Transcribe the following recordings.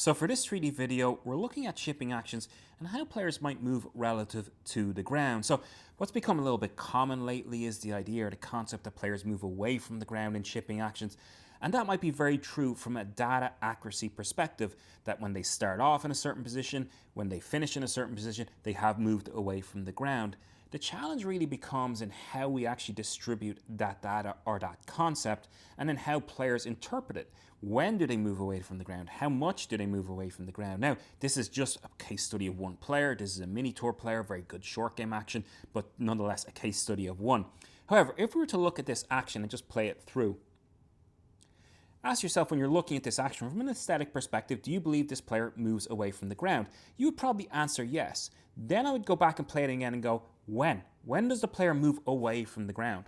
So for this 3D video, we're looking at shipping actions and how players might move relative to the ground. So what's become a little bit common lately is the idea or the concept that players move away from the ground in shipping actions. And that might be very true from a data accuracy perspective, that when they start off in a certain position, when they finish in a certain position, they have moved away from the ground. The challenge really becomes in how we actually distribute that data or that concept, and then how players interpret it. When do they move away from the ground? How much do they move away from the ground? Now, this is just a case study of one player. This is a mini tour player, very good short game action, but nonetheless a case study of one. However, if we were to look at this action and just play it through, ask yourself, when you're looking at this action from an aesthetic perspective, do you believe this player moves away from the ground? You would probably answer yes. Then I would go back and play it again and go, when? When does the player move away from the ground?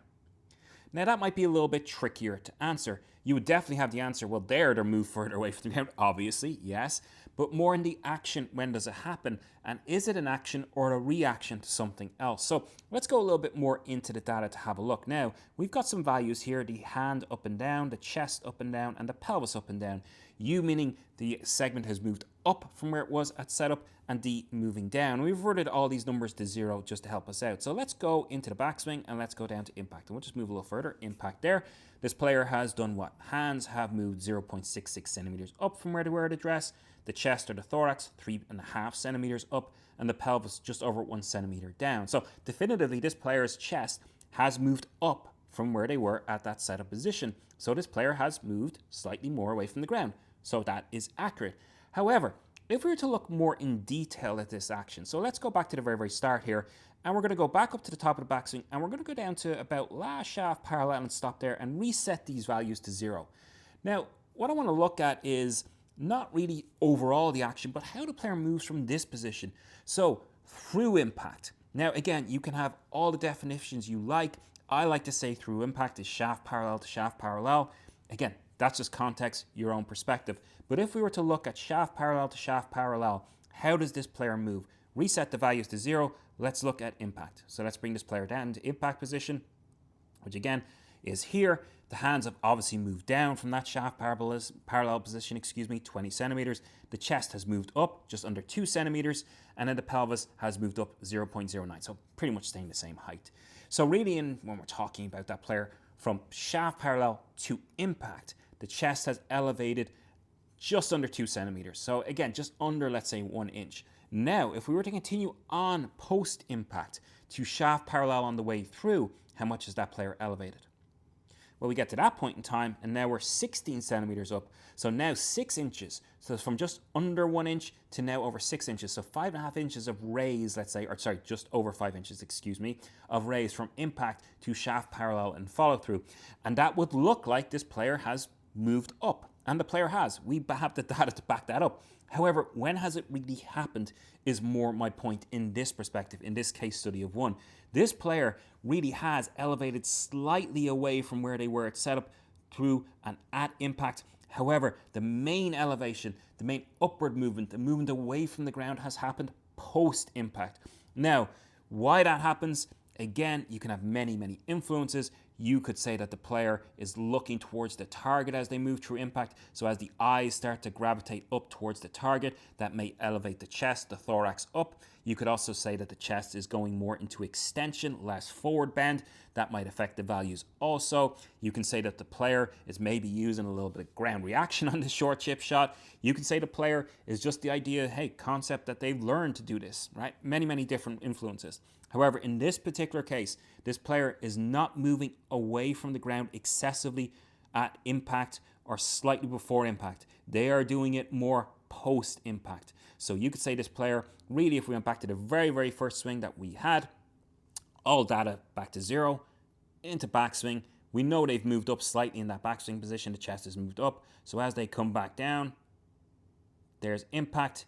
Now that might be a little bit trickier to answer. You would definitely have the answer, well, they're move further away from the ground, obviously, yes. But more in the action, when does it happen? And is it an action or a reaction to something else? So let's go a little bit more into the data to have a look. Now, we've got some values here, the hand up and down, the chest up and down, and the pelvis up and down. U meaning the segment has moved up from where it was at setup, and D moving down. We've reverted all these numbers to 0 just to help us out. So let's go into the backswing and let's go down to impact. And we'll just move a little further. Impact there. This player has done what? Hands have moved 0.66 centimeters up from where they were at address. The chest or the thorax, 3.5 centimeters up, and the pelvis just over 1 centimeter down. So definitively, this player's chest has moved up from where they were at that setup position. So this player has moved slightly more away from the ground. So that is accurate. However, if we were to look more in detail at this action, so let's go back to the very start here, and we're going to go back up to the top of the backswing, and we're going to go down to about last shaft parallel and stop there and reset these values to 0. Now, what I want to look at is not really overall the action, but how the player moves from this position. So through impact. Now, again, you can have all the definitions you like. I like to say through impact is shaft parallel to shaft parallel. Again, that's just context, your own perspective. But if we were to look at shaft parallel to shaft parallel, how does this player move? Reset the values to 0. Let's look at impact. So let's bring this player down to impact position, which again is here. The hands have obviously moved down from that shaft parallel position, 20 centimeters. The chest has moved up just under 2 centimeters, and then the pelvis has moved up 0.09. So pretty much staying the same height. So really, when we're talking about that player from shaft parallel to impact, the chest has elevated just under 2 centimeters. So again, just under, let's say, 1 inch. Now, if we were to continue on post-impact to shaft parallel on the way through, how much is that player elevated? Well, we get to that point in time, and now we're 16 centimeters up. So now 6 inches. So it's from just under 1 inch to now over 6 inches. So 5.5 inches of raise, let's say, or sorry, just over 5 inches, of raise from impact to shaft parallel and follow through. And that would look like this player has moved up. And the player has. We have the data to back that up. However, when has it really happened is more my point in this perspective, in this case study of one. This player really has elevated slightly away from where they were at setup through and at impact. However, the main elevation, the main upward movement, the movement away from the ground has happened post-impact. Now, why that happens, again, you can have many influences. You could say that the player is looking towards the target as they move through impact. So as the eyes start to gravitate up towards the target, that may elevate the chest, the thorax up. You could also say that the chest is going more into extension, less forward bend. That might affect the values also. You can say that the player is maybe using a little bit of ground reaction on the short chip shot. You can say the player is just the idea, hey, concept that they've learned to do this, right? Many different influences. However, in this particular case, this player is not moving away from the ground excessively at impact or slightly before impact. They are doing it more post-impact. So you could say this player, really, if we went back to the very first swing that we had, all data back to 0, into backswing, we know they've moved up slightly in that backswing position. The chest has moved up. So as they come back down, there's impact.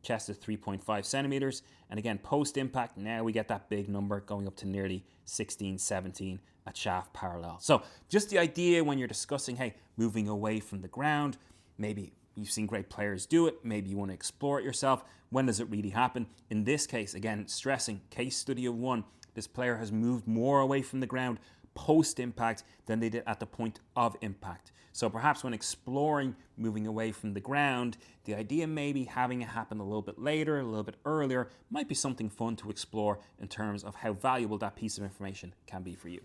Chest is 3.5 centimeters. And again, post-impact, now we get that big number going up to nearly 16, 17 at shaft parallel. So just the idea when you're discussing, hey, moving away from the ground, maybe you've seen great players do it, maybe you want to explore it yourself. When does it really happen? In this case, again, stressing, case study of one, this player has moved more away from the ground post-impact than they did at the point of impact. So perhaps when exploring moving away from the ground, the idea maybe having it happen a little bit later, a little bit earlier, might be something fun to explore in terms of how valuable that piece of information can be for you.